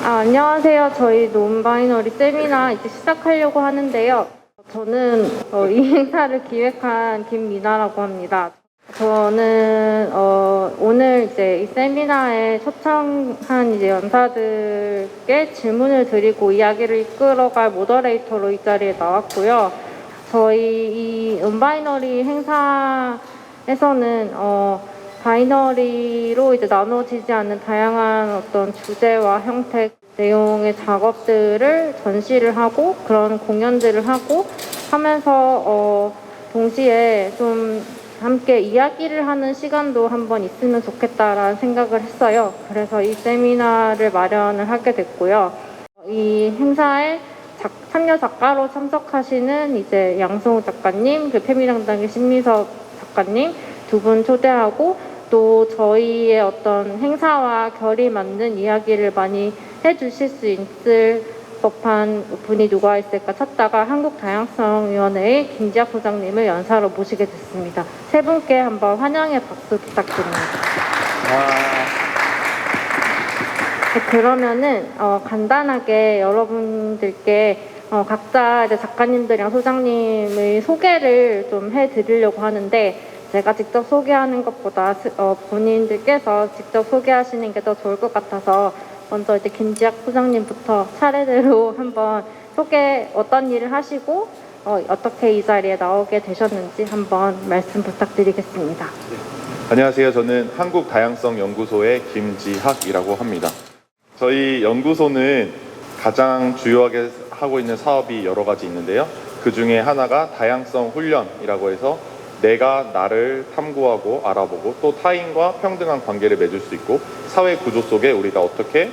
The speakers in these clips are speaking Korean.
안녕하세요. 저희 논바이너리 세미나 이제 시작하려고 하는데요. 저는 이 행사를 기획한 김미나라고 합니다. 저는 오늘 이제 이 세미나에 초청한 이제 연사들께 질문을 드리고 이야기를 이끌어갈 모더레이터로 이 자리에 나왔고요. 저희 이 논바이너리 행사에서는 바이너리로 이제 나눠지지 않는 다양한 어떤 주제와 형태, 내용의 작업들을 전시를 하고 그런 공연들을 하고 하면서 동시에 좀 함께 이야기를 하는 시간도 한번 있으면 좋겠다라는 생각을 했어요. 그래서 이 세미나를 마련을 하게 됐고요. 이 행사에 참여 작가로 참석하시는 이제 양성우 작가님, 페미당당의 신미섭 작가님 두 분 초대하고 또 저희의 어떤 행사와 결이 맞는 이야기를 많이 해주실 수 있을 법한 분이 누가 있을까 찾다가 한국다양성위원회의 김지학 소장님을 연사로 모시게 됐습니다. 세 분께 한번 환영의 박수 부탁드립니다. 네, 그러면은 간단하게 여러분들께 각자 이제 작가님들이랑 소장님의 소개를 좀 해드리려고 하는데 제가 직접 소개하는 것보다 본인들께서 직접 소개하시는 게 더 좋을 것 같아서 먼저 이제 김지학 소장님부터 차례대로 한번 어떤 일을 하시고 어떻게 이 자리에 나오게 되셨는지 한번 말씀 부탁드리겠습니다. 네. 안녕하세요. 저는 한국다양성연구소의 김지학이라고 합니다. 저희 연구소는 가장 주요하게 하고 있는 사업이 여러 가지 있는데요. 그 중에 하나가 다양성 훈련이라고 해서 내가 나를 탐구하고 알아보고 또 타인과 평등한 관계를 맺을 수 있고 사회 구조 속에 우리가 어떻게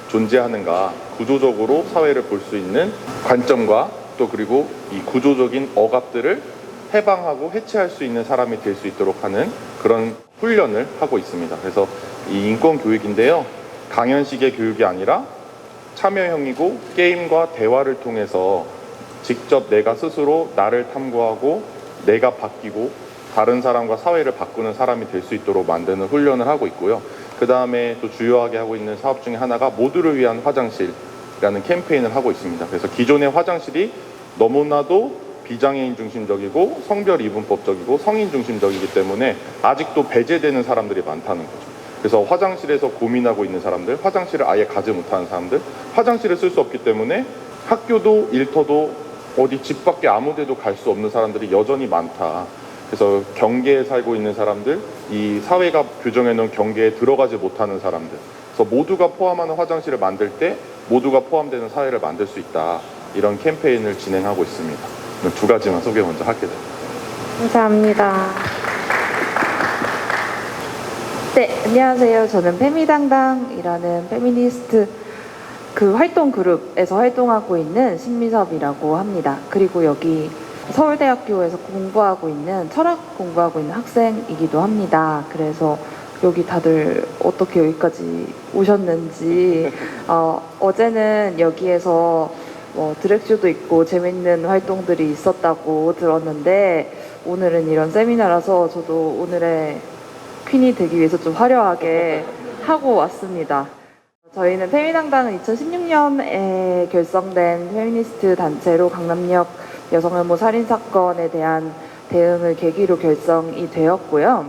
존재하는가 구조적으로 사회를 볼 수 있는 관점과 또 그리고 이 구조적인 억압들을 해방하고 해체할 수 있는 사람이 될 수 있도록 하는 그런 훈련을 하고 있습니다. 그래서 이 인권 교육인데요. 강연식의 교육이 아니라 참여형이고 게임과 대화를 통해서 직접 내가 스스로 나를 탐구하고 내가 바뀌고 다른 사람과 사회를 바꾸는 사람이 될 수 있도록 만드는 훈련을 하고 있고요. 그 다음에 또 주요하게 하고 있는 사업 중에 하나가 모두를 위한 화장실이라는 캠페인을 하고 있습니다. 그래서 기존의 화장실이 너무나도 비장애인 중심적이고 성별 이분법적이고 성인 중심적이기 때문에 아직도 배제되는 사람들이 많다는 거죠. 그래서 화장실에서 고민하고 있는 사람들, 화장실을 아예 가지 못하는 사람들, 화장실을 쓸 수 없기 때문에 학교도 일터도 어디 집 밖에 아무 데도 갈 수 없는 사람들이 여전히 많다. 그래서 경계에 살고 있는 사람들, 이 사회가 규정해 놓은 경계에 들어가지 못하는 사람들, 그래서 모두가 포함하는 화장실을 만들 때 모두가 포함되는 사회를 만들 수 있다. 이런 캠페인을 진행하고 있습니다. 두 가지만 소개 먼저 하게 됩니다. 감사합니다. 네, 안녕하세요. 저는 페미당당이라는 페미니스트 활동 그룹에서 활동하고 있는 신미섭이라고 합니다. 그리고 여기 서울대학교에서 공부하고 있는 철학 공부하고 있는 학생이기도 합니다. 그래서 여기 다들 어떻게 여기까지 오셨는지 어제는 여기에서 드랙쇼도 있고 재밌는 활동들이 있었다고 들었는데 오늘은 이런 세미나라서 저도 오늘의 퀸이 되기 위해서 좀 화려하게 하고 왔습니다. 저희는 페미당당은 2016년에 결성된 페미니스트 단체로 강남역 여성혐오 살인사건에 대한 대응을 계기로 결성이 되었고요.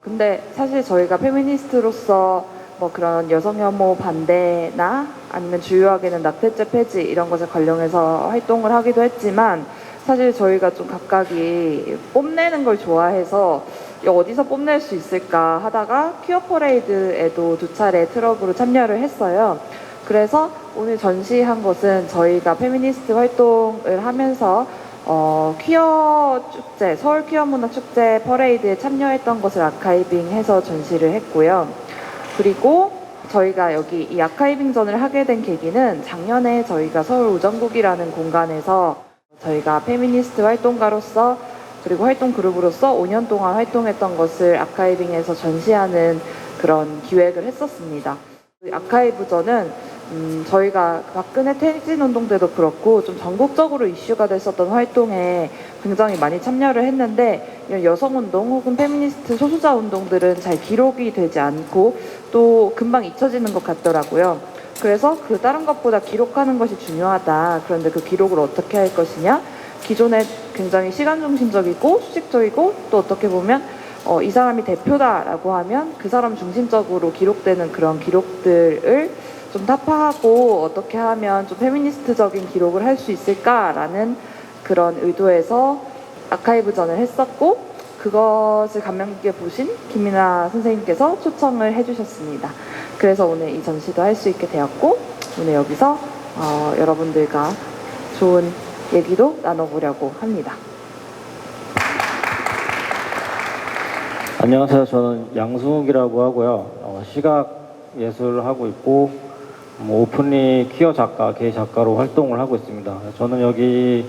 근데 사실 저희가 페미니스트로서 그런 여성혐오 반대나 아니면 주요하게는 낙태죄 폐지 이런 것에 관련해서 활동을 하기도 했지만 사실 저희가 좀 각각이 뽐내는 걸 좋아해서 어디서 뽐낼 수 있을까 하다가 퀴어 퍼레이드에도 2차례 트럭으로 참여를 했어요. 그래서 오늘 전시한 것은 저희가 페미니스트 활동을 하면서 퀴어 축제, 서울 퀴어 문화 축제 퍼레이드에 참여했던 것을 아카이빙해서 전시를 했고요. 그리고 저희가 여기 이 아카이빙전을 하게 된 계기는 작년에 저희가 서울 우정국이라는 공간에서 저희가 페미니스트 활동가로서 그리고 활동 그룹으로서 5년 동안 활동했던 것을 아카이빙해서 전시하는 그런 기획을 했었습니다. 아카이브전은 저희가 박근혜 퇴진 운동 때도 그렇고 좀 전국적으로 이슈가 됐었던 활동에 굉장히 많이 참여를 했는데 이런 여성운동 혹은 페미니스트 소수자 운동들은 잘 기록이 되지 않고 또 금방 잊혀지는 것 같더라고요. 그래서 그 다른 것보다 기록하는 것이 중요하다. 그런데 그 기록을 어떻게 할 것이냐? 기존에 굉장히 시간 중심적이고 수직적이고 또 어떻게 보면 이 사람이 대표다라고 하면 그 사람 중심적으로 기록되는 그런 기록들을 좀 타파하고 어떻게 하면 좀 페미니스트적인 기록을 할 수 있을까라는 그런 의도에서 아카이브전을 했었고 그것을 감명 깊게 보신 김이나 선생님께서 초청을 해주셨습니다. 그래서 오늘 이 전시도 할 수 있게 되었고 오늘 여기서 여러분들과 좋은 얘기도 나눠보려고 합니다. 안녕하세요. 저는 양승욱이라고 하고요. 시각 예술을 하고 있고 오픈리 퀴어 작가, 게이 작가로 활동을 하고 있습니다. 저는 여기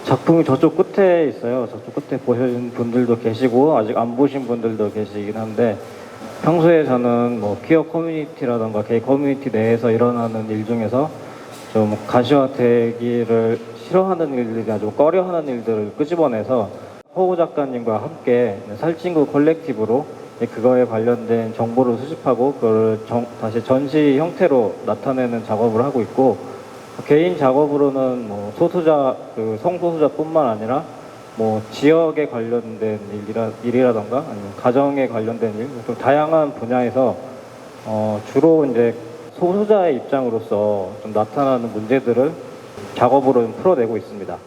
작품이 저쪽 끝에 있어요. 저쪽 끝에 보신 분들도 계시고 아직 안 보신 분들도 계시긴 한데 평소에 저는 뭐 퀴어 커뮤니티라던가 게이 커뮤니티 내에서 일어나는 일 중에서 좀 가시화되기를 싫어하는 일들이나 좀 꺼려하는 일들을 끄집어내서 허우 작가님과 함께 살찐구 컬렉티브로 그거에 관련된 정보를 수집하고 그걸 다시 전시 형태로 나타내는 작업을 하고 있고 개인 작업으로는 뭐 소수자, 성소수자뿐만 아니라 뭐 지역에 관련된 일이라던가 아니면 가정에 관련된 일, 좀 다양한 분야에서 주로 이제 소수자의 입장으로서 좀 나타나는 문제들을 작업으로 좀 풀어내고 있습니다.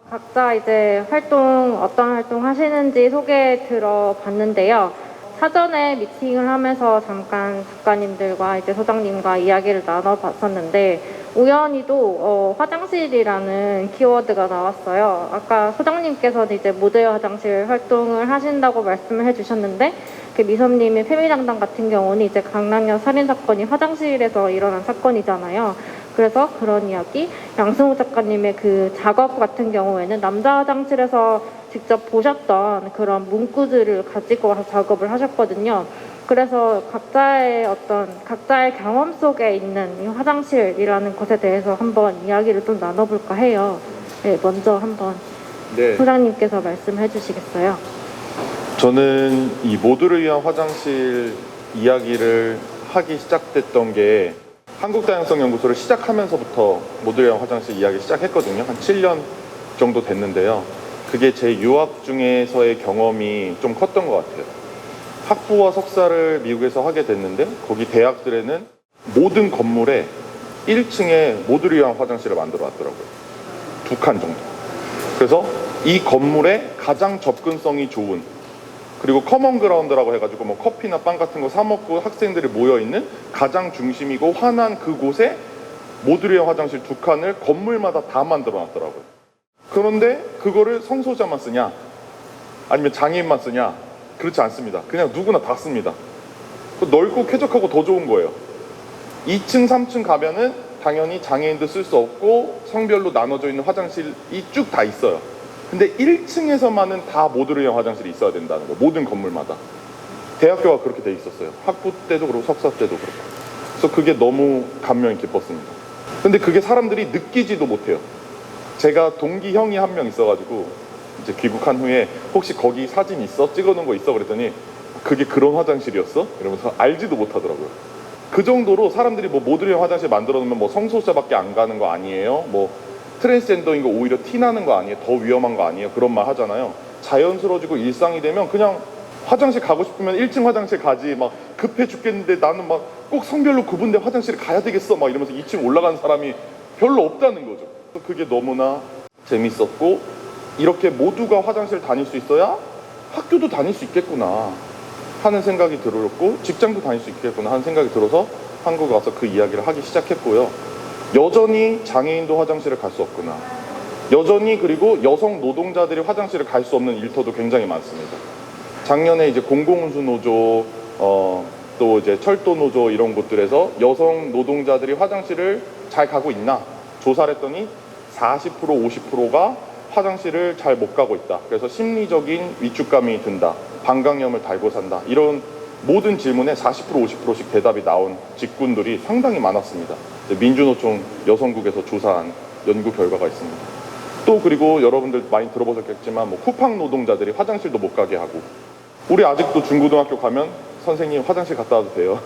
각자 이제 어떤 활동 하시는지 소개 들어봤는데요. 사전에 미팅을 하면서 잠깐 작가님들과 이제 소장님과 이야기를 나눠봤었는데 우연히도 화장실이라는 키워드가 나왔어요. 아까 소장님께서는 이제 모델 화장실 활동을 하신다고 말씀을 해주셨는데 그 미섭님의 페미당당 같은 경우는 이제 강남역 살인 사건이 화장실에서 일어난 사건이잖아요. 그래서 그런 이야기, 양승우 작가님의 그 작업 같은 경우에는 남자 화장실에서 직접 보셨던 그런 문구들을 가지고 와서 작업을 하셨거든요. 그래서 각자의 경험 속에 있는 이 화장실이라는 것에 대해서 한번 이야기를 좀 나눠볼까 해요. 네, 먼저 한번 소장님께서 말씀해 주시겠어요? 저는 이 모두를 위한 화장실 이야기를 하기 시작됐던 게 한국다양성연구소를 시작하면서부터 모두를 위한 화장실 이야기 시작했거든요. 한 7년 정도 됐는데요. 그게 제 유학 중에서의 경험이 좀 컸던 것 같아요. 학부와 석사를 미국에서 하게 됐는데 거기 대학들에는 모든 건물에 1층에 모두를 위한 화장실을 만들어 놨더라고요. 2칸 정도. 그래서 이 건물에 가장 접근성이 좋은 그리고 커먼 그라운드라고 해가지고 뭐 커피나 빵 같은 거 사 먹고 학생들이 모여있는 가장 중심이고 환한 그곳에 모두를 위한 화장실 2칸을 건물마다 다 만들어 놨더라고요. 그런데 그거를 성소자만 쓰냐 아니면 장애인만 쓰냐 그렇지 않습니다. 그냥 누구나 다 씁니다. 넓고 쾌적하고 더 좋은 거예요. 2층 3층 가면은 당연히 장애인도 쓸 수 없고 성별로 나눠져 있는 화장실이 쭉 다 있어요. 근데 1층에서만은 다 모두를 위한 화장실이 있어야 된다는 거예요. 모든 건물마다. 대학교가 그렇게 돼 있었어요. 학부 때도 그렇고 석사 때도 그렇고. 그래서 그게 너무 감명이 깊었습니다. 근데 그게 사람들이 느끼지도 못해요. 제가 동기 형이 한 명 있어가지고 이제 귀국한 후에 혹시 거기 사진 있어? 찍어놓은 거 있어? 그랬더니 그게 그런 화장실이었어? 이러면서 알지도 못하더라고요. 그 정도로 사람들이 뭐 모듈형 화장실 만들어 놓으면 뭐 성소수자밖에 안 가는 거 아니에요? 뭐 트랜스젠더인 거 오히려 티나는 거 아니에요? 더 위험한 거 아니에요? 그런 말 하잖아요. 자연스러워지고 일상이 되면 그냥 화장실 가고 싶으면 1층 화장실 가지 막 급해 죽겠는데 나는 막 꼭 성별로 구분된 화장실에 가야 되겠어 막 이러면서 2층 올라가는 사람이 별로 없다는 거죠. 그게 너무나 재밌었고 이렇게 모두가 화장실 다닐 수 있어야 학교도 다닐 수 있겠구나 하는 생각이 들었고 직장도 다닐 수 있겠구나 하는 생각이 들어서 한국에 와서 그 이야기를 하기 시작했고요. 여전히 장애인도 화장실을 갈 수 없구나. 여전히 그리고 여성 노동자들이 화장실을 갈 수 없는 일터도 굉장히 많습니다. 작년에 이제 공공운수노조 또 이제 철도노조 이런 곳들에서 여성 노동자들이 화장실을 잘 가고 있나 조사를 했더니 40% 50%가 화장실을 잘 못 가고 있다. 그래서 심리적인 위축감이 든다. 방광염을 달고 산다. 이런 모든 질문에 40% 50%씩 대답이 나온 직군들이 상당히 많았습니다. 민주노총 여성국에서 조사한 연구 결과가 있습니다. 또 그리고 여러분들 많이 들어보셨겠지만 뭐 쿠팡 노동자들이 화장실도 못 가게 하고 우리 아직도 중고등학교 가면 선생님 화장실 갔다 와도 돼요.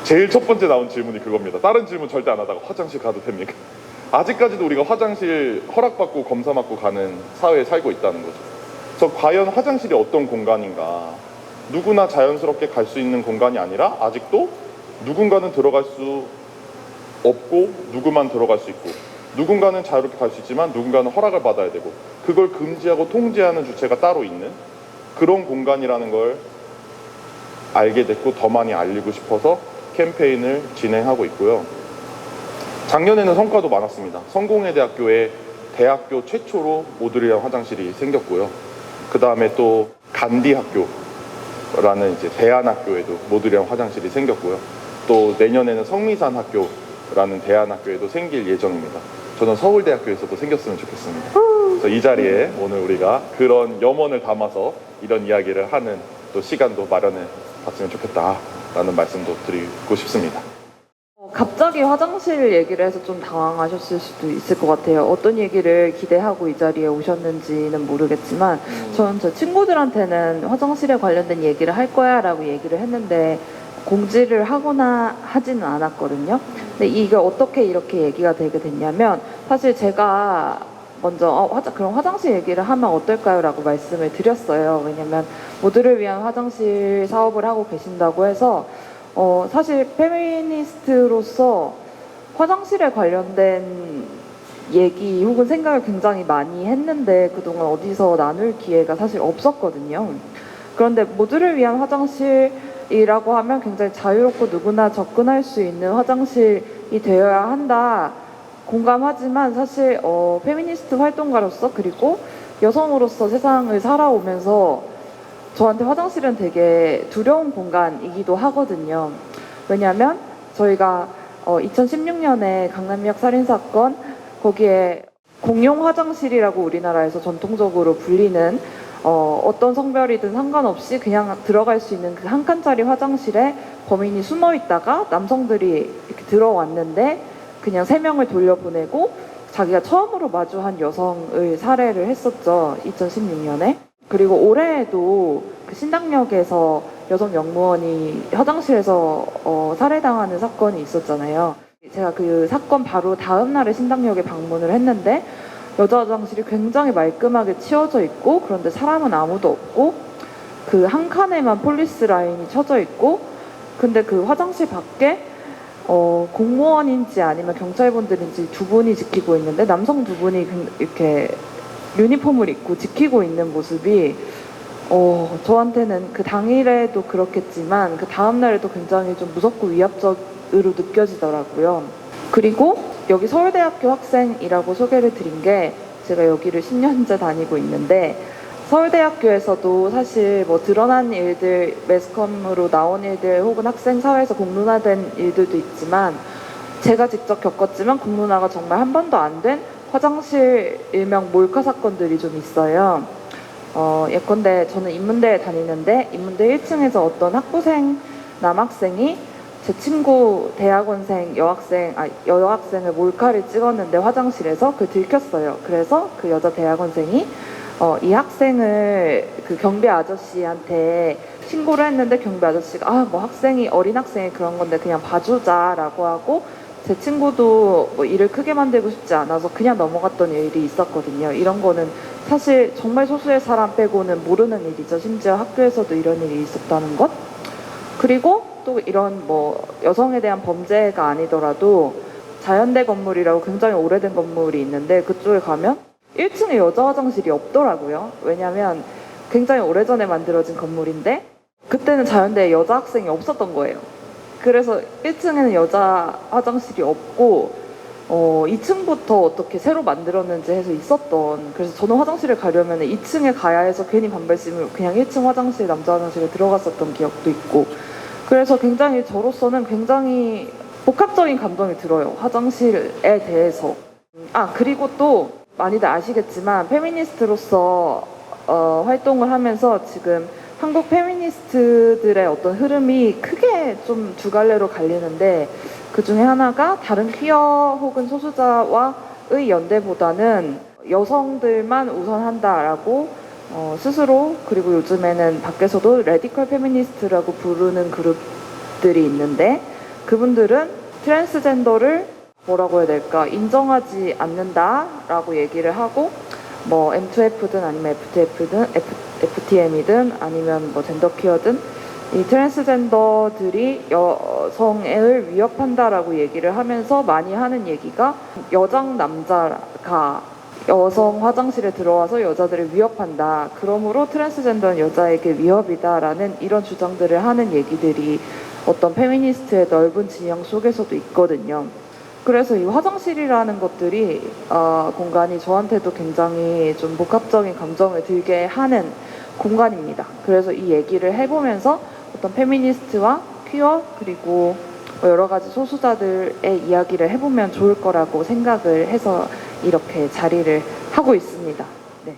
제일 첫 번째 나온 질문이 그겁니다. 다른 질문 절대 안 하다가 화장실 가도 됩니까? 아직까지도 우리가 화장실 허락받고 검사 받고 가는 사회에 살고 있다는 거죠. 그래서 과연 화장실이 어떤 공간인가? 누구나 자연스럽게 갈 수 있는 공간이 아니라 아직도 누군가는 들어갈 수 없고 누구만 들어갈 수 있고, 누군가는 자유롭게 갈 수 있지만 누군가는 허락을 받아야 되고, 그걸 금지하고 통제하는 주체가 따로 있는 그런 공간이라는 걸 알게 됐고 더 많이 알리고 싶어서 캠페인을 진행하고 있고요. 작년에는 성과도 많았습니다. 성공회대학교에 대학교 최초로 모듈이랑 화장실이 생겼고요. 그 다음에 또 간디학교라는 이제 대안학교에도 모듈이랑 화장실이 생겼고요. 또 내년에는 성미산학교라는 대안학교에도 생길 예정입니다. 저는 서울대학교에서도 생겼으면 좋겠습니다. 그래서 이 자리에 오늘 우리가 그런 염원을 담아서 이런 이야기를 하는 또 시간도 마련해 봤으면 좋겠다라는 말씀도 드리고 싶습니다. 갑자기 화장실 얘기를 해서 좀 당황하셨을 수도 있을 것 같아요. 어떤 얘기를 기대하고 이 자리에 오셨는지는 모르겠지만 저는 저 친구들한테는 화장실에 관련된 얘기를 할 거야 라고 얘기를 했는데 공지를 하거나 하지는 않았거든요. 근데 이게 어떻게 이렇게 얘기가 되게 됐냐면, 사실 제가 먼저 그럼 화장실 얘기를 하면 어떨까요? 라고 말씀을 드렸어요. 왜냐면 모두를 위한 화장실 사업을 하고 계신다고 해서 사실 페미니스트로서 화장실에 관련된 얘기 혹은 생각을 굉장히 많이 했는데 그동안 어디서 나눌 기회가 사실 없었거든요. 그런데 모두를 위한 화장실이라고 하면 굉장히 자유롭고 누구나 접근할 수 있는 화장실이 되어야 한다. 공감하지만 사실 페미니스트 활동가로서 그리고 여성으로서 세상을 살아오면서 저한테 화장실은 되게 두려운 공간이기도 하거든요. 왜냐하면 저희가 2016년에 강남역 살인사건, 거기에 공용 화장실이라고 우리나라에서 전통적으로 불리는 어떤 성별이든 상관없이 그냥 들어갈 수 있는 그 한 칸짜리 화장실에 범인이 숨어 있다가 남성들이 이렇게 들어왔는데 그냥 3명을 돌려보내고 자기가 처음으로 마주한 여성을 살해를 했었죠. 2016년에. 그리고 올해에도 그 신당역에서 여성 영무원이 화장실에서 살해당하는 사건이 있었잖아요. 제가 그 사건 바로 다음 날에 신당역에 방문을 했는데 여자 화장실이 굉장히 말끔하게 치워져 있고, 그런데 사람은 아무도 없고 그 한 칸에만 폴리스 라인이 쳐져 있고, 근데 그 화장실 밖에 공무원인지 아니면 경찰분들인지 두 분이 지키고 있는데 남성 두 분이 이렇게 유니폼을 입고 지키고 있는 모습이 저한테는 그 당일에도 그렇겠지만 그 다음날에도 굉장히 좀 무섭고 위압적으로 느껴지더라고요. 그리고 여기 서울대학교 학생이라고 소개를 드린 게, 제가 여기를 10년째 다니고 있는데 서울대학교에서도 사실 뭐 드러난 일들, 매스컴으로 나온 일들 혹은 학생 사회에서 공론화된 일들도 있지만 제가 직접 겪었지만 공론화가 정말 한 번도 안 된 화장실 일명 몰카 사건들이 좀 있어요. 예컨대 저는 인문대에 다니는데 인문대 1층에서 어떤 학부생 남학생이 제 친구 대학원생 여학생을 몰카를 찍었는데 화장실에서 그걸 들켰어요. 그래서 그 여자 대학원생이 이 학생을 그 경비 아저씨한테 신고를 했는데 경비 아저씨가 뭐 학생이 어린 학생이 그런 건데 그냥 봐주자라고 하고, 제 친구도 뭐 일을 크게 만들고 싶지 않아서 그냥 넘어갔던 일이 있었거든요. 이런 거는 사실 정말 소수의 사람 빼고는 모르는 일이죠. 심지어 학교에서도 이런 일이 있었다는 것. 그리고 또 이런 뭐 여성에 대한 범죄가 아니더라도 자연대 건물이라고 굉장히 오래된 건물이 있는데 그쪽에 가면 1층에 여자 화장실이 없더라고요. 왜냐면 굉장히 오래전에 만들어진 건물인데 그때는 자연대에 여자 학생이 없었던 거예요. 그래서 1층에는 여자 화장실이 없고 2층부터 어떻게 새로 만들었는지 해서 있었던, 그래서 저는 화장실을 가려면 2층에 가야 해서 괜히 반발심으로 그냥 1층 화장실, 남자 화장실에 들어갔었던 기억도 있고, 그래서 굉장히 저로서는 굉장히 복합적인 감정이 들어요. 화장실에 대해서. 그리고 또 많이들 아시겠지만 페미니스트로서 활동을 하면서 지금 한국 페미니스트들의 어떤 흐름이 크게 좀 두 갈래로 갈리는데, 그 중에 하나가 다른 퀴어 혹은 소수자와의 연대보다는 여성들만 우선한다라고 스스로, 그리고 요즘에는 밖에서도 레디컬 페미니스트라고 부르는 그룹들이 있는데 그분들은 트랜스젠더를 뭐라고 해야 될까? 인정하지 않는다라고 얘기를 하고 뭐 M2F든 아니면 FTM이든 아니면 뭐 젠더 퀴어든 이 트랜스젠더들이 여성을 위협한다라고 얘기를 하면서 많이 하는 얘기가 여장 남자가 여성 화장실에 들어와서 여자들을 위협한다. 그러므로 트랜스젠더는 여자에게 위협이다라는 이런 주장들을 하는 얘기들이 어떤 페미니스트의 넓은 진영 속에서도 있거든요. 그래서 이 화장실이라는 것들이 공간이 저한테도 굉장히 좀 복합적인 감정을 들게 하는 공간입니다. 그래서 이 얘기를 해보면서 어떤 페미니스트와 퀴어 그리고 여러 가지 소수자들의 이야기를 해보면 좋을 거라고 생각을 해서 이렇게 자리를 하고 있습니다. 네.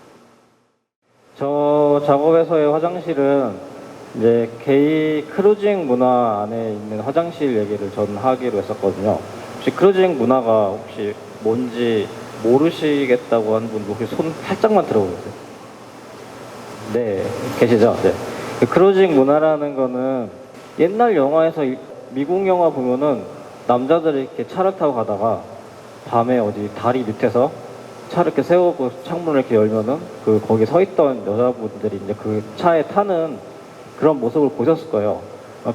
저 작업에서의 화장실은 이제 게이 크루징 문화 안에 있는 화장실 얘기를 전 하기로 했었거든요. 혹시 크루징 문화가 혹시 뭔지 모르시겠다고 하는 분 혹시 손 살짝만 들어보세요. 네, 계시죠? 네. 그 크루징 문화라는 거는 옛날 영화에서 미국 영화 보면은 남자들이 이렇게 차를 타고 가다가 밤에 어디 다리 밑에서 차를 이렇게 세우고 창문을 이렇게 열면은 그 거기 서 있던 여자분들이 이제 그 차에 타는 그런 모습을 보셨을 거예요.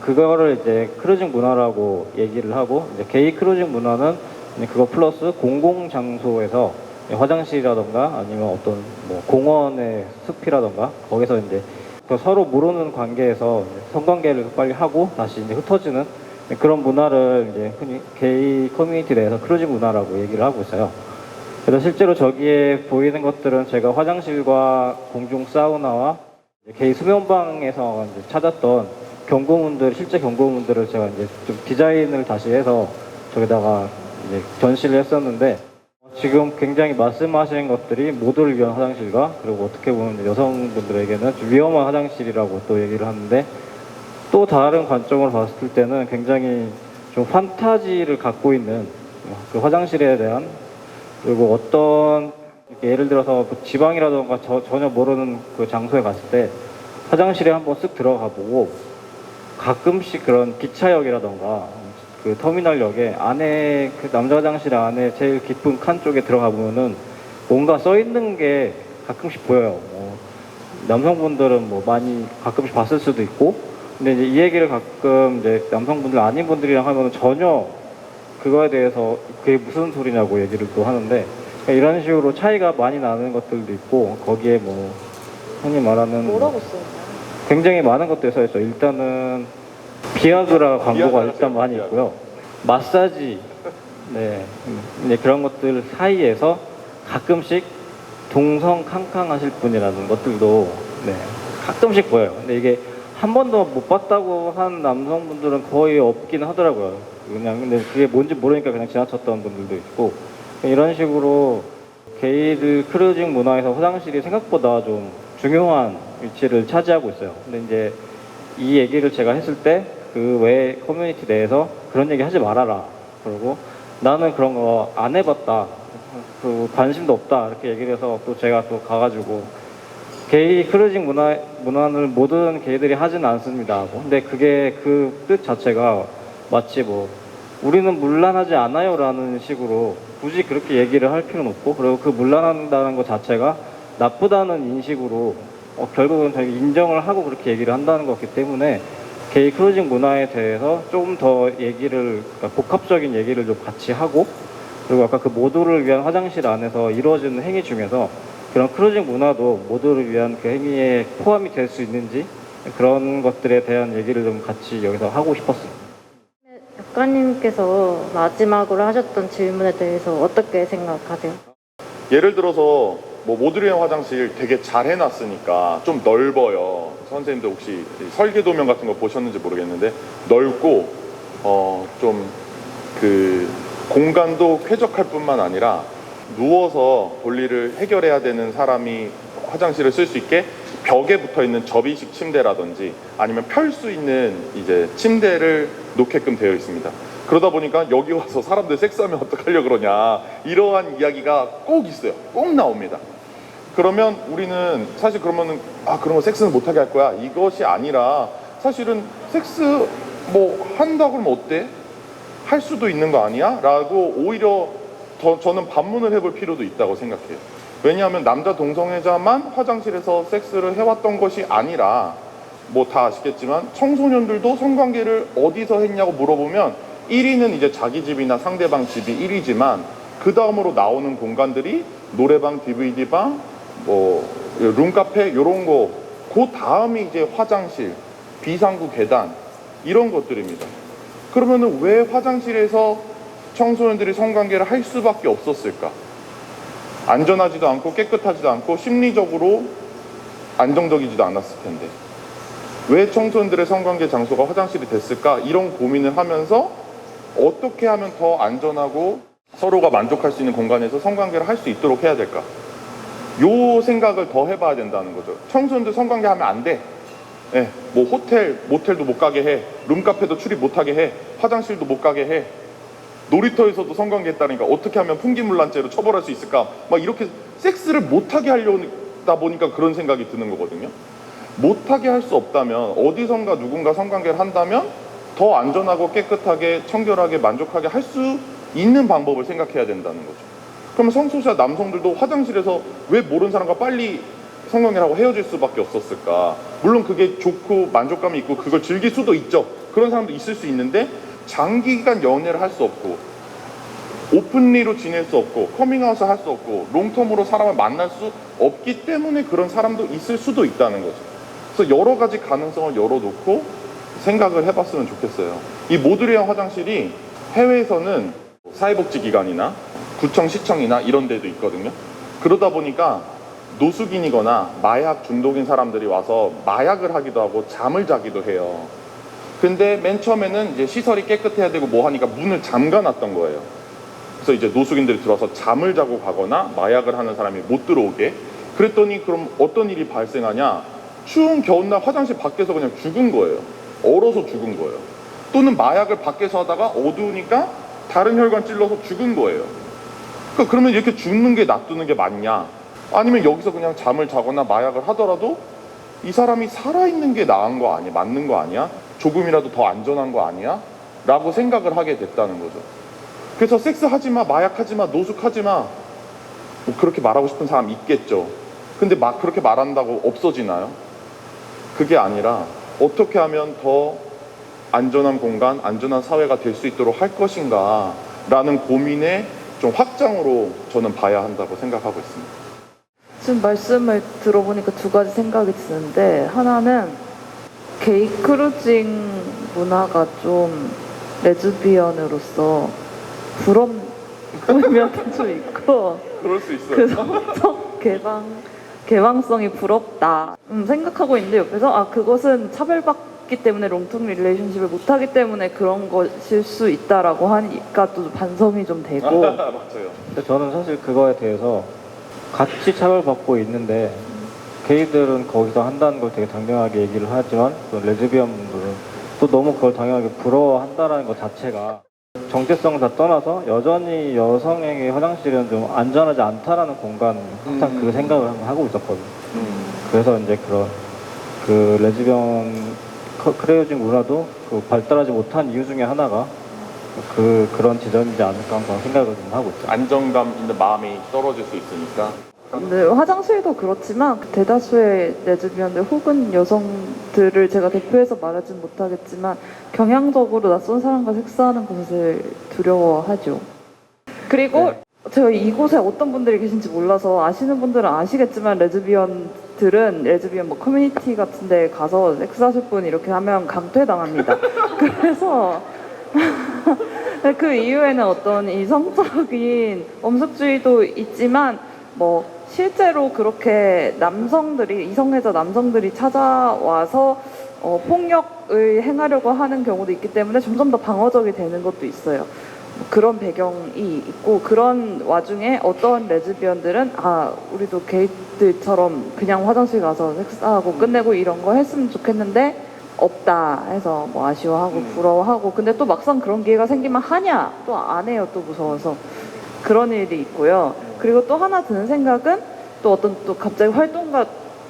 그거를 이제 크루징 문화라고 얘기를 하고 이제 게이 크루징 문화는 이제 그거 플러스 공공 장소에서 화장실이라던가 아니면 어떤 뭐 공원의 숲이라던가 거기서 이제 서로 모르는 관계에서 성관계를 빨리 하고 다시 이제 흩어지는 그런 문화를 이제 흔히 게이 커뮤니티 내에서 크루징 문화라고 얘기를 하고 있어요. 그래서 실제로 저기에 보이는 것들은 제가 화장실과 공중 사우나와 게이 수면방에서 이제 찾았던 경고문들, 실제 경고문들을 제가 이제 좀 디자인을 다시 해서 저기다가 이제 전시를 했었는데 지금 굉장히 말씀하신 것들이 모두를 위한 화장실과 그리고 어떻게 보면 여성분들에게는 좀 위험한 화장실이라고 또 얘기를 하는데 또 다른 관점으로 봤을 때는 굉장히 좀 판타지를 갖고 있는 그 화장실에 대한 그리고 어떤 예를 들어서 뭐 지방이라던가 전혀 모르는 그 장소에 갔을 때 화장실에 한번 쓱 들어가 보고 가끔씩 그런 기차역이라던가 그 터미널역에 안에 그 남자 화장실 안에 제일 깊은 칸 쪽에 들어가 보면은 뭔가 써 있는 게 가끔씩 보여요. 남성분들은 뭐 많이 가끔씩 봤을 수도 있고, 근데 이제 이 얘기를 가끔 이제 남성분들 아닌 분들이랑 하면은 전혀 그거에 대해서 그게 무슨 소리냐고 얘기를 또 하는데 이런 식으로 차이가 많이 나는 것들도 있고 거기에 뭐 흔히 말하는 뭐라고 써요? 굉장히 많은 것들이 써있죠. 일단은 비아그라 광고가 일단 많이 있고요. 마사지, 네, 이제 그런 것들 사이에서 가끔씩 동성 캉캉하실 분이라는 것들도 네, 가끔씩 보여요. 근데 이게 한 번도 못 봤다고 한 남성분들은 거의 없긴 하더라고요. 그냥 근데 그게 뭔지 모르니까 그냥 지나쳤던 분들도 있고 이런 식으로 게이들 크루징 문화에서 화장실이 생각보다 좀 중요한 위치를 차지하고 있어요. 근데 이제 이 얘기를 제가 했을 때 그 외 커뮤니티 내에서 그런 얘기 하지 말아라. 그리고 나는 그런 거 안 해봤다. 그 관심도 없다. 이렇게 얘기를 해서 또 제가 또 가가지고 게이 크루징 문화를 모든 게이들이 하지는 않습니다. 근데 그게 그 뜻 자체가 마치 뭐 우리는 문란하지 않아요라는 식으로 굳이 그렇게 얘기를 할 필요는 없고 그리고 그 문란한다는 것 자체가 나쁘다는 인식으로 결국은 되게 인정을 하고 그렇게 얘기를 한다는 거기 때문에 게이 크루징 문화에 대해서 조금 더 얘기를 그러니까 복합적인 얘기를 좀 같이 하고 그리고 아까 그 모두를 위한 화장실 안에서 이루어지는 행위 중에서 그런 크루징 문화도 모두를 위한 그 행위에 포함이 될 수 있는지 그런 것들에 대한 얘기를 좀 같이 여기서 하고 싶었습니다. 작가님께서 마지막으로 하셨던 질문에 대해서 어떻게 생각하세요? 예를 들어서 뭐 모듈의 화장실 되게 잘 해놨으니까 좀 넓어요. 선생님들 혹시 설계 도면 같은 거 보셨는지 모르겠는데 넓고 좀 그 공간도 쾌적할 뿐만 아니라 누워서 볼일을 해결해야 되는 사람이 화장실을 쓸 수 있게 벽에 붙어 있는 접이식 침대라든지 아니면 펼 수 있는 이제 침대를 놓게끔 되어 있습니다. 그러다 보니까 여기 와서 사람들 섹스하면 어떡하려고 그러냐 이러한 이야기가 꼭 있어요. 꼭 나옵니다. 그러면 우리는 사실 그러면은 그러면 섹스는 못하게 할 거야 이것이 아니라 사실은 섹스 뭐 한다 그러면 어때? 할 수도 있는 거 아니야? 라고 오히려 더 저는 반문을 해볼 필요도 있다고 생각해요. 왜냐하면 남자 동성애자만 화장실에서 섹스를 해왔던 것이 아니라 뭐 다 아시겠지만 청소년들도 성관계를 어디서 했냐고 물어보면 1위는 이제 자기 집이나 상대방 집이 1위지만 그 다음으로 나오는 공간들이 노래방, DVD방, 뭐 룸카페 이런 거, 그 다음이 이제 화장실, 비상구 계단 이런 것들입니다. 그러면은 왜 화장실에서 청소년들이 성관계를 할 수밖에 없었을까? 안전하지도 않고 깨끗하지도 않고 심리적으로 안정적이지도 않았을 텐데 왜 청소년들의 성관계 장소가 화장실이 됐을까? 이런 고민을 하면서 어떻게 하면 더 안전하고 서로가 만족할 수 있는 공간에서 성관계를 할 수 있도록 해야 될까? 요 생각을 더 해봐야 된다는 거죠. 청소년들 성관계 하면 안 돼. 예, 뭐 호텔, 모텔도 못 가게 해. 룸카페도 출입 못 하게 해. 화장실도 못 가게 해. 놀이터에서도 성관계 했다니까 어떻게 하면 풍기물란죄로 처벌할 수 있을까? 막 이렇게 섹스를 못하게 하려다 보니까 그런 생각이 드는 거거든요. 못하게 할 수 없다면 어디선가 누군가 성관계를 한다면 더 안전하고 깨끗하게 청결하게 만족하게 할 수 있는 방법을 생각해야 된다는 거죠. 그러면 성소수자 남성들도 화장실에서 왜 모르는 사람과 빨리 성관계를 하고 헤어질 수밖에 없었을까? 물론 그게 좋고 만족감이 있고 그걸 즐길 수도 있죠. 그런 사람도 있을 수 있는데 장기간 연애를 할 수 없고 오픈리로 지낼 수 없고 커밍아웃을 할 수 없고 롱텀으로 사람을 만날 수 없기 때문에 그런 사람도 있을 수도 있다는 거죠. 그래서 여러 가지 가능성을 열어놓고 생각을 해봤으면 좋겠어요. 이 모듈리안 화장실이 해외에서는 사회복지기관이나 구청, 시청이나 이런 데도 있거든요. 그러다 보니까 노숙인이거나 마약 중독인 사람들이 와서 마약을 하기도 하고 잠을 자기도 해요. 근데 맨 처음에는 이제 시설이 깨끗해야 되고 뭐 하니까 문을 잠가놨던 거예요. 그래서 이제 노숙인들이 들어와서 잠을 자고 가거나 마약을 하는 사람이 못 들어오게. 그랬더니 그럼 어떤 일이 발생하냐? 추운 겨울날 화장실 밖에서 그냥 죽은 거예요. 얼어서 죽은 거예요. 또는 마약을 밖에서 하다가 어두우니까 다른 혈관 찔러서 죽은 거예요. 그러니까 그러면 이렇게 죽는 게 놔두는 게 맞냐? 아니면 여기서 그냥 잠을 자거나 마약을 하더라도 이 사람이 살아있는 게 나은 거 아니야? 맞는 거 아니야? 조금이라도 더 안전한 거 아니야? 라고 생각을 하게 됐다는 거죠. 그래서 섹스하지 마, 마약하지 마, 노숙하지 마. 뭐 그렇게 말하고 싶은 사람 있겠죠. 근데 막 그렇게 말한다고 없어지나요? 그게 아니라 어떻게 하면 더 안전한 공간, 안전한 사회가 될 수 있도록 할 것인가 라는 고민의 좀 확장으로 저는 봐야 한다고 생각하고 있습니다. 지금 말씀을 들어보니까 두 가지 생각이 드는데 하나는 게이 크루징 문화가 좀 레즈비언으로서 부러운 면도 좀 있고 그럴 수 있어요. 그 성적 개방성이 부럽다 생각하고 있는데 옆에서 그것은 차별받기 때문에 롱텀 릴레이션십을 못하기 때문에 그런 것일 수 있다라고 하니까 또 반성이 좀 되고 맞아요. 근데 저는 사실 그거에 대해서 같이 차별받고 있는데 게이들은 거기서 한다는 걸 되게 당당하게 얘기를 하지만 또 레즈비언 분들은 또 너무 그걸 당연하게 부러워한다는 것 자체가 정체성을 다 떠나서 여전히 여성에게 화장실은 좀 안전하지 않다라는 공간 항상 그 생각을 하고 있었거든요. 그래서 이제 그런 그 레즈비언 크레이징 문화도 그 발달하지 못한 이유 중에 하나가 그런 지점이지 않을까 하는 생각을 좀 하고 있죠. 안정감 있는 마음이 떨어질 수 있으니까. 근데 화장실도 그렇지만 대다수의 레즈비언들 혹은 여성들을 제가 대표해서 말하진 못하겠지만 경향적으로 낯선 사람과 섹스하는 것을 두려워하죠. 그리고 제가 이곳에 어떤 분들이 계신지 몰라서 아시는 분들은 아시겠지만 레즈비언들은 레즈비언 뭐 커뮤니티 같은 데 가서 섹스하실 분 이렇게 하면 강퇴당합니다. 그래서 그 이후에는 어떤 이성적인 엄숙주의도 있지만 뭐 실제로 그렇게 남성들이 이성애자 남성들이 찾아와서 폭력을 행하려고 하는 경우도 있기 때문에 점점 더 방어적이 되는 것도 있어요. 그런 배경이 있고 그런 와중에 어떤 레즈비언들은 우리도 게이들처럼 그냥 화장실 가서 섹스하고 끝내고 이런 거 했으면 좋겠는데 없다 해서 뭐 아쉬워하고 부러워하고 근데 또 막상 그런 기회가 생기면 하냐 또 안 해요. 또 무서워서 그런 일이 있고요. 그리고 또 하나 드는 생각은 또 어떤 또 갑자기 활동가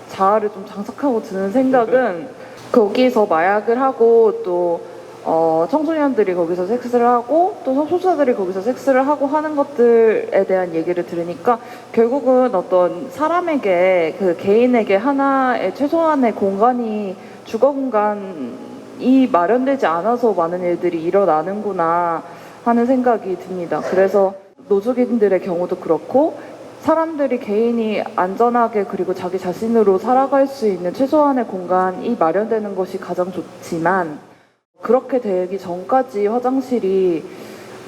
자아를 좀 장착하고 드는 생각은 거기서 마약을 하고 또 청소년들이 거기서 섹스를 하고 또 성소수자들이 거기서 섹스를 하고 하는 것들에 대한 얘기를 들으니까 결국은 어떤 사람에게 그 개인에게 하나의 최소한의 공간이 주거 공간이 마련되지 않아서 많은 일들이 일어나는구나 하는 생각이 듭니다. 그래서 노숙인들의 경우도 그렇고 사람들이 개인이 안전하게 그리고 자기 자신으로 살아갈 수 있는 최소한의 공간이 마련되는 것이 가장 좋지만 그렇게 되기 전까지 화장실이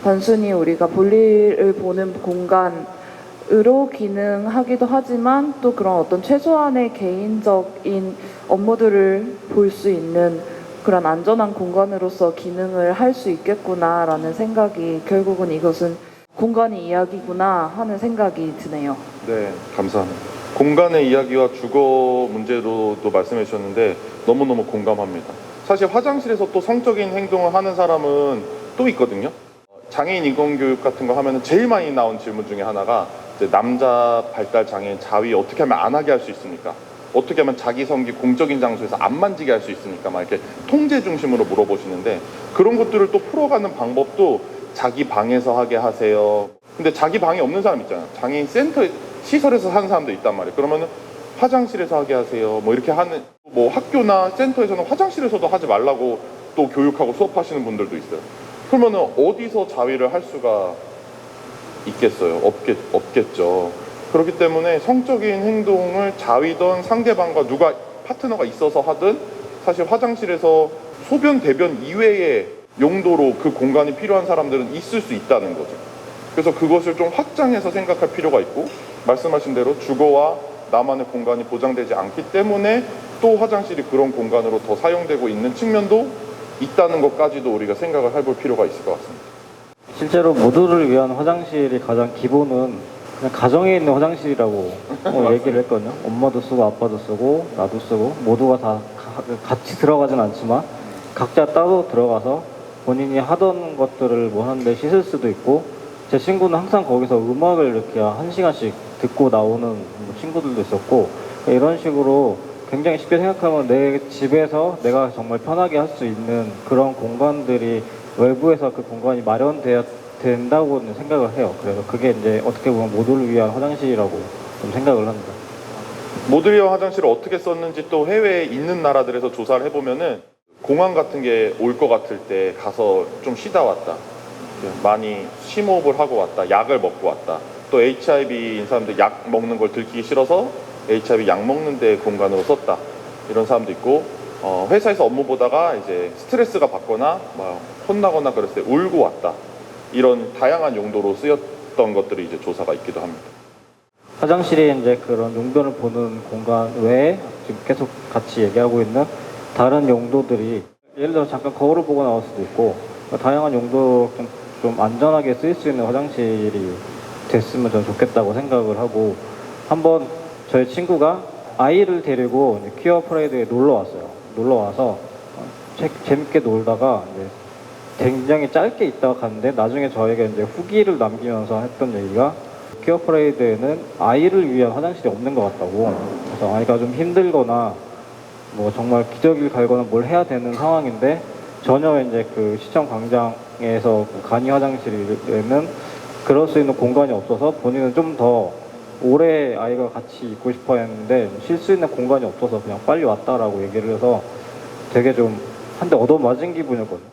단순히 우리가 볼일을 보는 공간으로 기능하기도 하지만 또 그런 어떤 최소한의 개인적인 업무들을 볼 수 있는 그런 안전한 공간으로서 기능을 할 수 있겠구나라는 생각이 결국은 이것은 공간의 이야기구나 하는 생각이 드네요. 네, 감사합니다. 공간의 이야기와 주거 문제로도 말씀해 주셨는데 너무너무 공감합니다. 사실 화장실에서 또 성적인 행동을 하는 사람은 또 있거든요. 장애인 인권교육 같은 거 하면 제일 많이 나온 질문 중에 하나가 이제 남자 발달 장애인 자위 어떻게 하면 안 하게 할 수 있습니까? 어떻게 하면 자기 성기 공적인 장소에서 안 만지게 할 수 있습니까? 막 이렇게 통제 중심으로 물어보시는데 그런 것들을 또 풀어가는 방법도 자기 방에서 하게 하세요. 근데 자기 방이 없는 사람 있잖아요. 장애인 센터 시설에서 하는 사람도 있단 말이에요. 그러면은 화장실에서 하게 하세요. 뭐 이렇게 하는 뭐 학교나 센터에서는 화장실에서도 하지 말라고 또 교육하고 수업하시는 분들도 있어요. 그러면은 어디서 자위를 할 수가 있겠어요? 없겠죠. 그렇기 때문에 성적인 행동을 자위든 상대방과 누가 파트너가 있어서 하든 사실 화장실에서 소변 대변 이외의 용도로 그 공간이 필요한 사람들은 있을 수 있다는 거죠. 그래서 그것을 좀 확장해서 생각할 필요가 있고 말씀하신 대로 주거와 나만의 공간이 보장되지 않기 때문에 또 화장실이 그런 공간으로 더 사용되고 있는 측면도 있다는 것까지도 우리가 생각을 해볼 필요가 있을 것 같습니다. 실제로 모두를 위한 화장실이 가장 기본은 그냥 가정에 있는 화장실이라고 얘기를 했거든요. 엄마도 쓰고 아빠도 쓰고 나도 쓰고 모두가 다 같이 들어가진 않지만 각자 따로 들어가서 본인이 하던 것들을 뭐 하는데 씻을 수도 있고 제 친구는 항상 거기서 음악을 이렇게 1시간씩 듣고 나오는 친구들도 있었고 이런 식으로 굉장히 쉽게 생각하면 내 집에서 내가 정말 편하게 할 수 있는 그런 공간들이 외부에서 그 공간이 마련되어야 된다고 생각을 해요. 그래서 그게 이제 어떻게 보면 모두를 위한 화장실이라고 좀 생각을 합니다. 모두를 위한 화장실을 어떻게 썼는지 또 해외에 있는 나라들에서 조사를 해보면은 공황 같은 게 올 것 같을 때 가서 좀 쉬다 왔다. 많이 심호흡을 하고 왔다. 약을 먹고 왔다. 또 HIV인 사람들 약 먹는 걸 들키기 싫어서 HIV 약 먹는 데 공간으로 썼다. 이런 사람도 있고 회사에서 업무 보다가 이제 스트레스가 받거나 막 혼나거나 그랬을 때 울고 왔다. 이런 다양한 용도로 쓰였던 것들이 이제 조사가 있기도 합니다. 화장실이 이제 그런 용도를 보는 공간 외에 지금 계속 같이 얘기하고 있는 다른 용도들이 예를 들어 잠깐 거울을 보고 나올 수도 있고 다양한 용도로 좀 안전하게 쓰일 수 있는 화장실이 됐으면 전 좋겠다고 생각을 하고 한번 저희 친구가 아이를 데리고 퀴어 프라이드에 놀러 왔어요. 놀러 와서 재밌게 놀다가 이제 굉장히 짧게 있다가 갔는데 나중에 저에게 이제 후기를 남기면서 했던 얘기가 퀴어 프라이드에는 아이를 위한 화장실이 없는 것 같다고. 그래서 아이가 좀 힘들거나 뭐 정말 기저귀를 갈거나 뭘 해야 되는 상황인데 전혀 이제 그 시청 광장에서 그 간이 화장실에는 그럴 수 있는 공간이 없어서 본인은 좀 더 오래 아이가 같이 있고 싶어 했는데 쉴 수 있는 공간이 없어서 그냥 빨리 왔다라고 얘기를 해서 되게 좀 한 대 얻어맞은 기분이었거든요.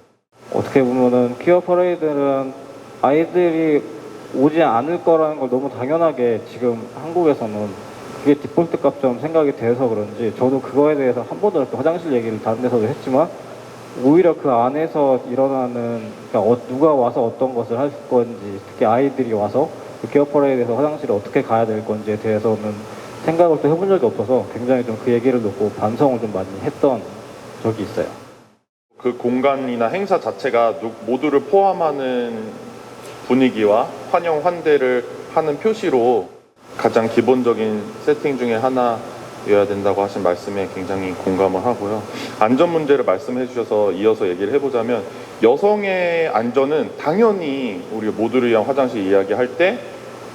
어떻게 보면은 퀴어 퍼레이드는 아이들이 오지 않을 거라는 걸 너무 당연하게 지금 한국에서는 그게 디폴트 값처럼 생각이 돼서 그런지 저도 그거에 대해서 한 번도 이렇게 화장실 얘기를 다른 데서도 했지만 오히려 그 안에서 일어나는 그러니까 누가 와서 어떤 것을 할 건지 특히 아이들이 와서 그 퀴어 퍼레이드에서 화장실을 어떻게 가야 될 건지에 대해서는 생각을 또 해본 적이 없어서 굉장히 좀 그 얘기를 듣고 반성을 좀 많이 했던 적이 있어요. 그 공간이나 행사 자체가 모두를 포함하는 분위기와 환영 환대를 하는 표시로 가장 기본적인 세팅 중에 하나여야 된다고 하신 말씀에 굉장히 공감을 하고요. 안전 문제를 말씀해 주셔서 이어서 얘기를 해보자면 여성의 안전은 당연히 우리 모두를 위한 화장실 이야기할 때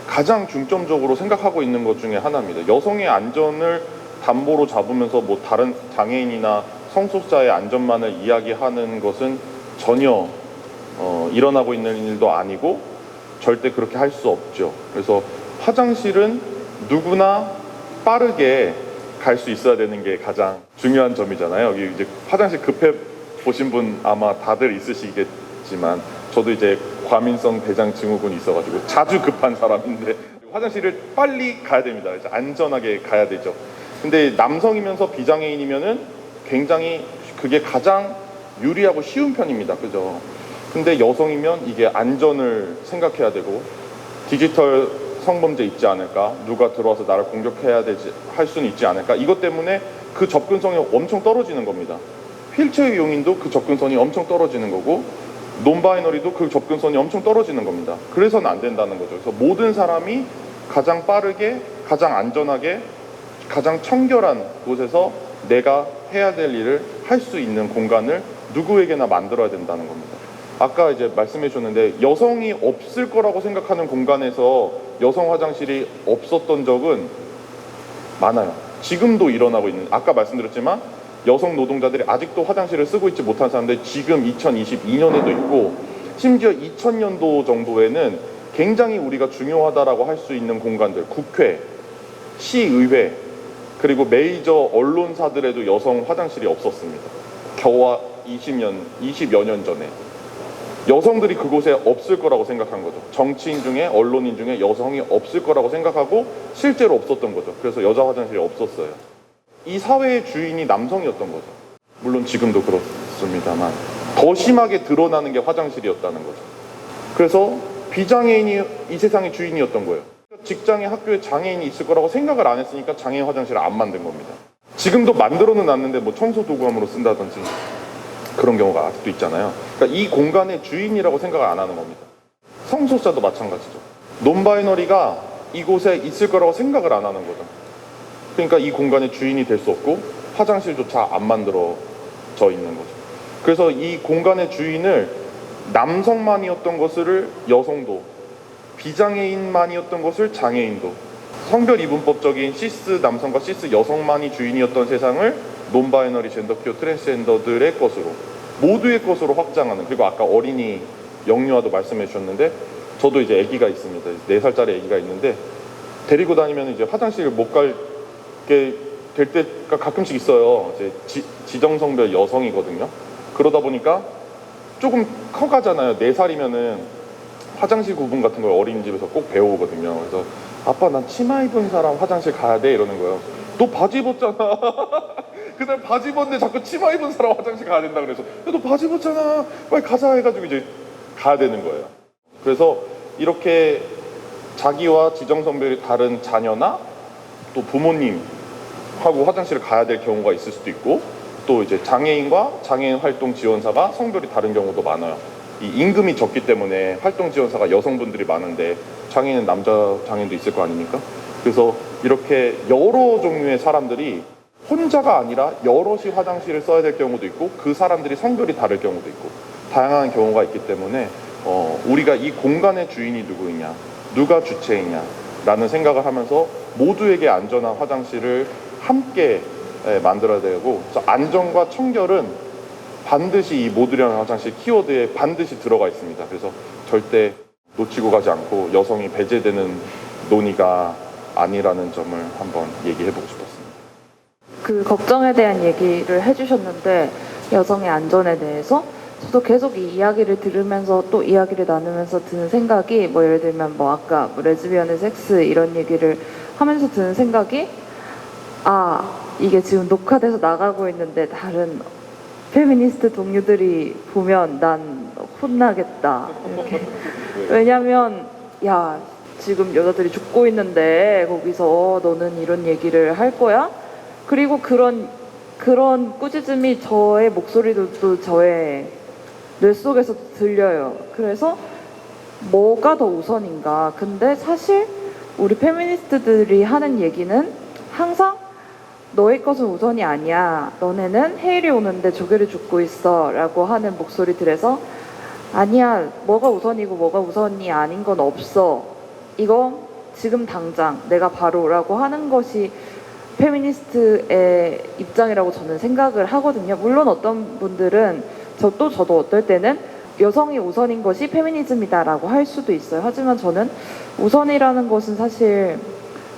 가장 중점적으로 생각하고 있는 것 중에 하나입니다. 여성의 안전을 담보로 잡으면서 뭐 다른 장애인이나 성소수자의 안전만을 이야기하는 것은 전혀 일어나고 있는 일도 아니고 절대 그렇게 할 수 없죠. 그래서 화장실은 누구나 빠르게 갈 수 있어야 되는 게 가장 중요한 점이잖아요. 여기 이제 화장실 급해 보신 분 아마 다들 있으시겠지만 저도 이제 과민성 대장 증후군이 있어가지고 자주 급한 사람인데 화장실을 빨리 가야 됩니다. 이제 안전하게 가야 되죠. 근데 남성이면서 비장애인이면은 굉장히 그게 가장 유리하고 쉬운 편입니다. 그죠? 근데 여성이면 이게 안전을 생각해야 되고 디지털 성범죄 있지 않을까? 누가 들어와서 나를 공격해야 되지 할 수는 있지 않을까? 이것 때문에 그 접근성이 엄청 떨어지는 겁니다. 휠체어 용인도 그 접근성이 엄청 떨어지는 거고 논바이너리도 그 접근성이 엄청 떨어지는 겁니다. 그래서는 안 된다는 거죠. 그래서 모든 사람이 가장 빠르게, 가장 안전하게, 가장 청결한 곳에서 내가 해야 될 일을 할 수 있는 공간을 누구에게나 만들어야 된다는 겁니다. 아까 이제 말씀해 주셨는데 여성이 없을 거라고 생각하는 공간에서 여성 화장실이 없었던 적은 많아요. 지금도 일어나고 있는, 아까 말씀드렸지만 여성 노동자들이 아직도 화장실을 쓰고 있지 못한 사람들 지금 2022년에도 있고 심지어 2000년도 정도에는 굉장히 우리가 중요하다라고 할 수 있는 공간들, 국회, 시의회, 그리고 메이저 언론사들에도 여성 화장실이 없었습니다. 겨우 20여 년 전에. 여성들이 그곳에 없을 거라고 생각한 거죠. 정치인 중에, 언론인 중에 여성이 없을 거라고 생각하고 실제로 없었던 거죠. 그래서 여자 화장실이 없었어요. 이 사회의 주인이 남성이었던 거죠. 물론 지금도 그렇습니다만 더 심하게 드러나는 게 화장실이었다는 거죠. 그래서 비장애인이 이 세상의 주인이었던 거예요. 직장에 학교에 장애인이 있을 거라고 생각을 안 했으니까 장애인 화장실을 안 만든 겁니다. 지금도 만들어는 놨는데 뭐 청소 도구함으로 쓴다든지 그런 경우가 아직도 있잖아요. 그러니까 이 공간의 주인이라고 생각을 안 하는 겁니다. 성소수자도 마찬가지죠. 논바이너리가 이곳에 있을 거라고 생각을 안 하는 거죠. 그러니까 이 공간의 주인이 될 수 없고 화장실조차 안 만들어져 있는 거죠. 그래서 이 공간의 주인을 남성만이었던 것을 여성도, 비장애인만이었던 것을 장애인도, 성별 이분법적인 시스 남성과 시스 여성만이 주인이었던 세상을 논바이너리 젠더 퀴어 트랜스젠더들의 것으로, 모두의 것으로 확장하는, 그리고 아까 어린이 영유아도 말씀해 주셨는데 저도 이제 아기가 있습니다. 4살짜리 아기가 있는데 데리고 다니면 이제 화장실을 못 가게 될 때가 가끔씩 있어요. 이제 지정성별 여성이거든요. 그러다 보니까 조금 커가잖아요. 4살이면은 화장실 구분 같은 걸 어린이집에서 꼭 배우거든요. 그래서 아빠 난 치마 입은 사람 화장실 가야 돼 이러는 거예요. 너 바지 입었잖아. 그날 바지 입었는데 자꾸 치마 입은 사람 화장실 가야 된다 그래서 야, 너 바지 입었잖아. 빨리 가자 해가지고 이제 가야 되는 거예요. 그래서 이렇게 자기와 지정성별이 다른 자녀나 또 부모님하고 화장실을 가야 될 경우가 있을 수도 있고 또 이제 장애인과 장애인 활동 지원사가 성별이 다른 경우도 많아요. 이 임금이 적기 때문에 활동 지원사가 여성분들이 많은데 장애인은 남자 장애인도 있을 거 아닙니까? 그래서 이렇게 여러 종류의 사람들이 혼자가 아니라 여럿이 화장실을 써야 될 경우도 있고 그 사람들이 성별이 다를 경우도 있고 다양한 경우가 있기 때문에 우리가 이 공간의 주인이 누구이냐, 누가 주체이냐 라는 생각을 하면서 모두에게 안전한 화장실을 함께 만들어야 되고, 안전과 청결은 반드시 이 모듈형 화장실 키워드에 반드시 들어가 있습니다. 그래서 절대 놓치고 가지 않고 여성이 배제되는 논의가 아니라는 점을 한번 얘기해보고 싶었습니다. 그 걱정에 대한 얘기를 해주셨는데 여성의 안전에 대해서 저도 계속 이 이야기를 들으면서 또 이야기를 나누면서 드는 생각이 뭐 예를 들면 뭐 아까 뭐 레즈비언의 섹스 이런 얘기를 하면서 드는 생각이 이게 지금 녹화돼서 나가고 있는데 다른 페미니스트 동료들이 보면 난 혼나겠다 이렇게. 왜냐면 야 지금 여자들이 죽고 있는데 거기서 너는 이런 얘기를 할 거야? 그리고 그런 꾸짖음이 저의 목소리도 또 저의 뇌 속에서 들려요. 그래서 뭐가 더 우선인가? 근데 사실 우리 페미니스트들이 하는 얘기는 항상 너의 것은 우선이 아니야. 너네는 해일이 오는데 조개를 줍고 있어 라고 하는 목소리들에서 아니야. 뭐가 우선이고 뭐가 우선이 아닌 건 없어. 이거 지금 당장 내가 바로 라고 하는 것이 페미니스트의 입장이라고 저는 생각을 하거든요. 물론 어떤 분들은 저도 어떨 때는 여성이 우선인 것이 페미니즘이다라고 할 수도 있어요. 하지만 저는 우선이라는 것은 사실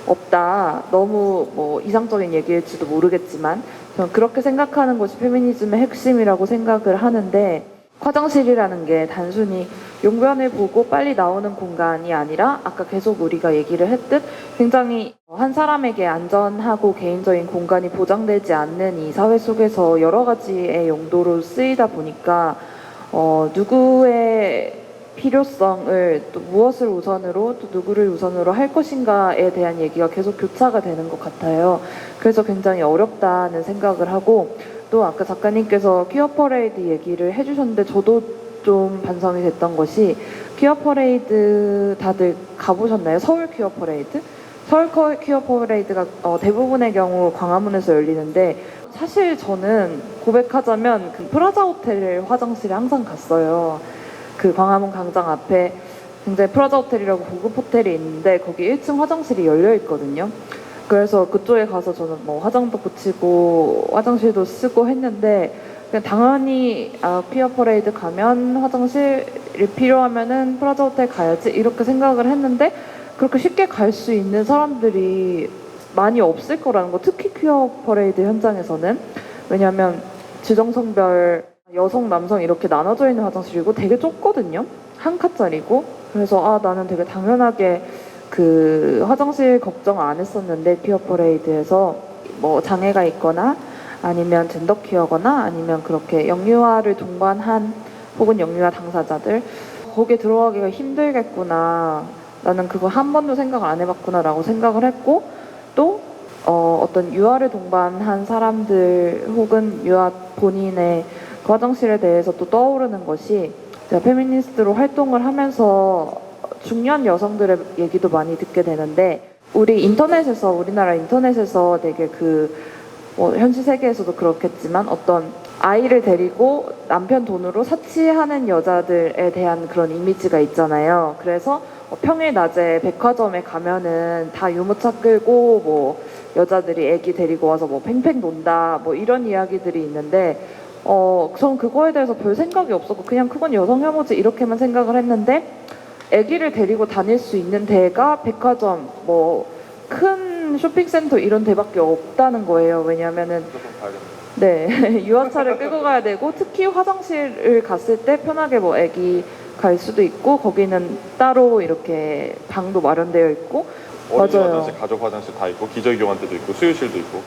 없다. 너무 뭐 이상적인 얘기일지도 모르겠지만 저는 그렇게 생각하는 것이 페미니즘의 핵심이라고 생각을 하는데, 화장실이라는 게 단순히 용변을 보고 빨리 나오는 공간이 아니라 아까 계속 우리가 얘기를 했듯 굉장히 한 사람에게 안전하고 개인적인 공간이 보장되지 않는 이 사회 속에서 여러 가지의 용도로 쓰이다 보니까 누구의 필요성을 또 무엇을 우선으로 또 누구를 우선으로 할 것인가에 대한 얘기가 계속 교차가 되는 것 같아요. 그래서 굉장히 어렵다는 생각을 하고, 또 아까 작가님께서 퀴어 퍼레이드 얘기를 해주셨는데 저도 좀 반성이 됐던 것이, 퀴어 퍼레이드 다들 가보셨나요? 서울 퀴어 퍼레이드? 서울 퀴어 퍼레이드가 대부분의 경우 광화문에서 열리는데, 사실 저는 고백하자면 그 프라자 호텔 화장실에 항상 갔어요. 그 광화문 광장 앞에 굉장히 프라자 호텔이라고 고급 호텔이 있는데 거기 1층 화장실이 열려 있거든요. 그래서 그쪽에 가서 저는 뭐 화장도 고치고 화장실도 쓰고 했는데, 그냥 당연히 퀴어 퍼레이드 가면 화장실이 필요하면은 프라자 호텔 가야지 이렇게 생각을 했는데, 그렇게 쉽게 갈 수 있는 사람들이 많이 없을 거라는 거, 특히 퀴어 퍼레이드 현장에서는. 왜냐하면 지정성별 여성, 남성 이렇게 나눠져 있는 화장실이고 되게 좁거든요. 한 칸짜리고. 그래서 나는 되게 당연하게 그 화장실 걱정 안 했었는데, 퀴어 퍼레이드에서 뭐 장애가 있거나 아니면 젠더 퀴어거나 아니면 그렇게 영유아를 동반한 혹은 영유아 당사자들 거기에 들어가기가 힘들겠구나, 나는 그거 한 번도 생각 안 해봤구나 라고 생각을 했고, 또 어떤 유아를 동반한 사람들 혹은 유아 본인의 그 화장실에 대해서 또 떠오르는 것이, 제가 페미니스트로 활동을 하면서 중년 여성들의 얘기도 많이 듣게 되는데, 우리나라 인터넷에서 되게 현실 세계에서도 그렇겠지만 어떤 아이를 데리고 남편 돈으로 사치하는 여자들에 대한 그런 이미지가 있잖아요. 그래서 평일 낮에 백화점에 가면은 다 유모차 끌고 뭐 여자들이 애기 데리고 와서 뭐 팽팽 논다 뭐 이런 이야기들이 있는데, 전 그거에 대해서 별 생각이 없었고 그냥 그건 여성 혐오지 이렇게만 생각을 했는데, 아기를 데리고 다닐 수 있는 데가 백화점, 뭐 큰 쇼핑센터 이런 데밖에 없다는 거예요. 왜냐하면은 네 유아차를 끌고 가야 되고, 특히 화장실을 갔을 때 편하게 뭐 아기 갈 수도 있고 거기는 따로 이렇게 방도 마련되어 있고. 어린이 맞아요. 화장실, 가족 화장실 다 있고 기저귀교환대도 있고 수유실도 있고.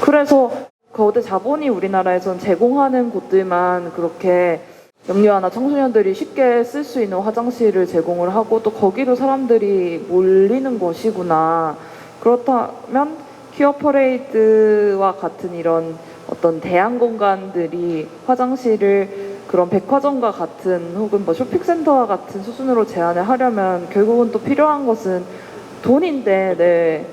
그래서 거대 자본이 우리나라에선 제공하는 곳들만 그렇게 영유아나 청소년들이 쉽게 쓸 수 있는 화장실을 제공을 하고, 또 거기로 사람들이 몰리는 것이구나. 그렇다면 퀴어 퍼레이드와 같은 이런 어떤 대안 공간들이 화장실을 그런 백화점과 같은 혹은 뭐 쇼핑센터와 같은 수준으로 제한을 하려면 결국은 또 필요한 것은 돈인데, 네.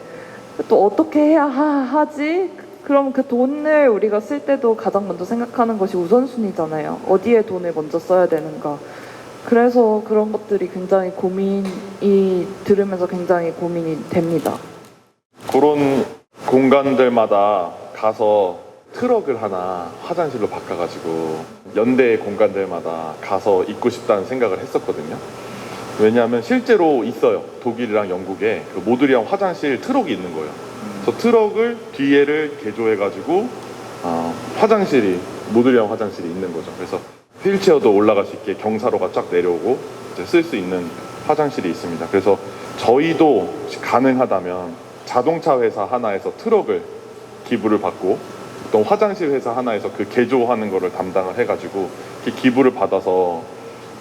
또 어떻게 해야 하지? 그럼 그 돈을 우리가 쓸 때도 가장 먼저 생각하는 것이 우선순위잖아요. 어디에 돈을 먼저 써야 되는가. 그래서 그런 것들이 굉장히 들으면서 굉장히 고민이 됩니다. 그런 공간들마다 가서 트럭을 하나 화장실로 바꿔가지고 연대 공간들마다 가서 입고 싶다는 생각을 했었거든요. 왜냐하면 실제로 있어요. 독일이랑 영국에 그 모듈리앙 화장실 트럭이 있는 거예요. 그래서 트럭을 뒤에를 개조해가지고 화장실이 모듈리앙 화장실이 있는 거죠. 그래서 휠체어도 올라갈 수 있게 경사로가 쫙 내려오고 쓸 수 있는 화장실이 있습니다. 그래서 저희도 가능하다면 자동차 회사 하나에서 트럭을 기부를 받고 어떤 화장실 회사 하나에서 그 개조하는 거를 담당을 해가지고 기부를 받아서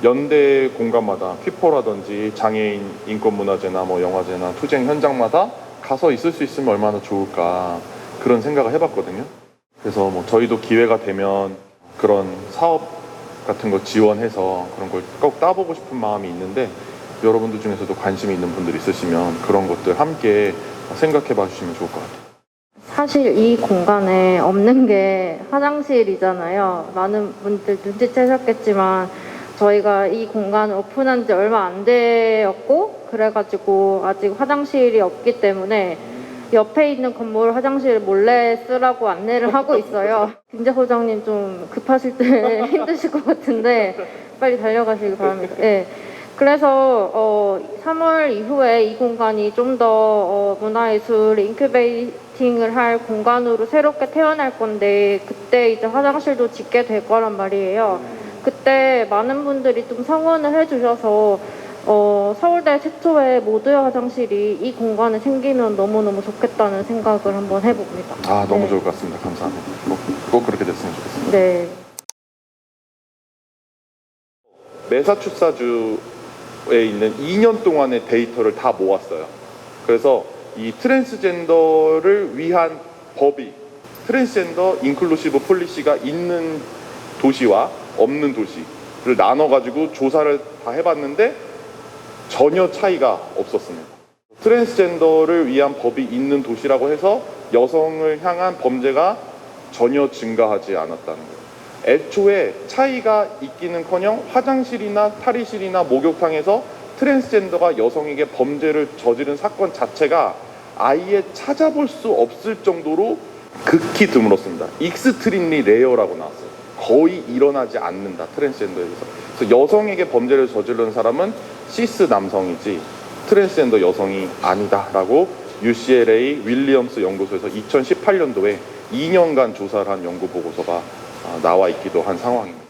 연대 공간마다 퀴퍼라든지 장애인 인권문화제나 뭐 영화제나 투쟁 현장마다 가서 있을 수 있으면 얼마나 좋을까, 그런 생각을 해봤거든요. 그래서 뭐 저희도 기회가 되면 그런 사업 같은 거 지원해서 그런 걸 꼭 따보고 싶은 마음이 있는데, 여러분들 중에서도 관심이 있는 분들 있으시면 그런 것들 함께 생각해 봐 주시면 좋을 것 같아요. 사실 이 공간에 없는 게 화장실이잖아요. 많은 분들 눈치채셨겠지만 저희가 이 공간을 오픈한 지 얼마 안 되었고, 그래가지고 아직 화장실이 없기 때문에 옆에 있는 건물 화장실을 몰래 쓰라고 안내를 하고 있어요. 김재 소장님 좀 급하실 때 힘드실 것 같은데 빨리 달려가시기 바랍니다. 네. 그래서 3월 이후에 이 공간이 좀 더 문화예술 인큐베이팅을 할 공간으로 새롭게 태어날 건데 그때 이제 화장실도 짓게 될 거란 말이에요. 그때 많은 분들이 좀 성원을 해주셔서 서울대 최초의 모두의 화장실이 이 공간에 생기면 너무너무 좋겠다는 생각을 한번 해봅니다. 아, 너무 네. 좋을 것 같습니다. 감사합니다. 꼭 그렇게 됐으면 좋겠습니다. 네. 매사추사주에 있는 2년 동안의 데이터를 다 모았어요. 그래서 이 트랜스젠더를 위한 법이 트랜스젠더 인클루시브 폴리시가 있는 도시와 없는 도시를 나눠가지고 조사를 다 해봤는데 전혀 차이가 없었습니다. 트랜스젠더를 위한 법이 있는 도시라고 해서 여성을 향한 범죄가 전혀 증가하지 않았다는 거예요. 애초에 차이가 있기는커녕 화장실이나 탈의실이나 목욕탕에서 트랜스젠더가 여성에게 범죄를 저지른 사건 자체가 아예 찾아볼 수 없을 정도로 극히 드물었습니다. 익스트림리 레어라고 나왔어요. 거의 일어나지 않는다, 트랜스젠더에서. 그래서 여성에게 범죄를 저지른 사람은 시스 남성이지 트랜스젠더 여성이 아니다라고 UCLA 윌리엄스 연구소에서 2018년도에 2년간 조사를 한 연구 보고서가 나와 있기도 한 상황입니다.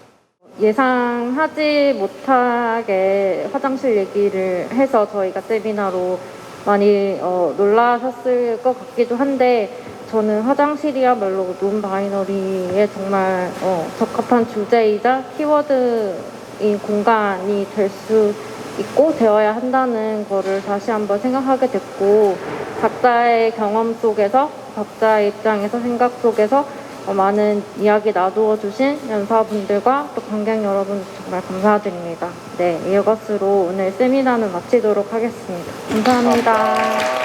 예상하지 못하게 화장실 얘기를 해서 저희가 세미나로 많이 놀라셨을 것 같기도 한데 저는 화장실이야말로 논바이너리에 정말 적합한 주제이자 키워드인 공간이 될 수 있고 되어야 한다는 거를 다시 한번 생각하게 됐고 각자의 경험 속에서 각자의 입장에서 생각 속에서 많은 이야기 나누어 주신 연사분들과 또 관객 여러분 정말 감사드립니다. 네, 이것으로 오늘 세미나는 마치도록 하겠습니다. 감사합니다.